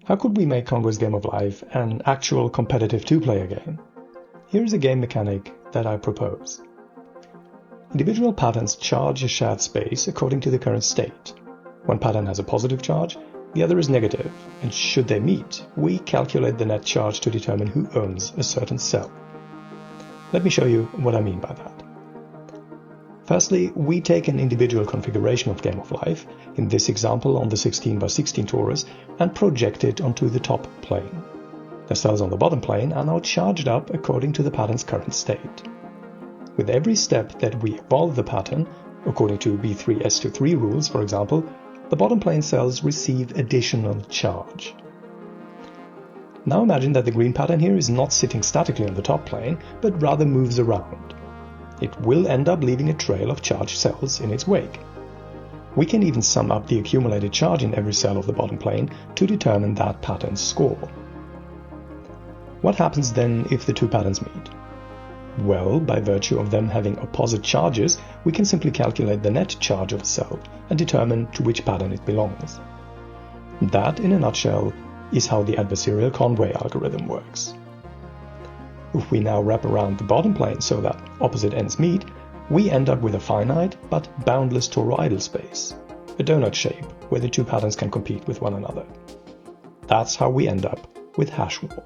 How could we make Conway's Game of Life an actual competitive two-player game? Here is a game mechanic that I propose. Individual patterns charge a shared space according to the current state. One pattern has a positive charge, the other is negative, and should they meet, we calculate the net charge to determine who owns a certain cell. Let me show you what I mean by that. Firstly, we take an individual configuration of Game of Life, in this example on the 16x16 torus, and project it onto the top plane. The cells on the bottom plane are now charged up according to the pattern's current state. With every step that we evolve the pattern, according to B3S23 rules for example, the bottom plane cells receive additional charge. Now imagine that the green pattern here is not sitting statically on the top plane, but rather moves around. It will end up leaving a trail of charged cells in its wake. We can even sum up the accumulated charge in every cell of the bottom plane to determine that pattern's score. What happens then if the two patterns meet? Well, by virtue of them having opposite charges, we can simply calculate the net charge of a cell and determine to which pattern it belongs. That, in a nutshell, is how the Adversarial Conway algorithm works. If we now wrap around the bottom plane so that opposite ends meet, we end up with a finite but boundless toroidal space, a donut shape where the two patterns can compete with one another. That's how we end up with hash wall.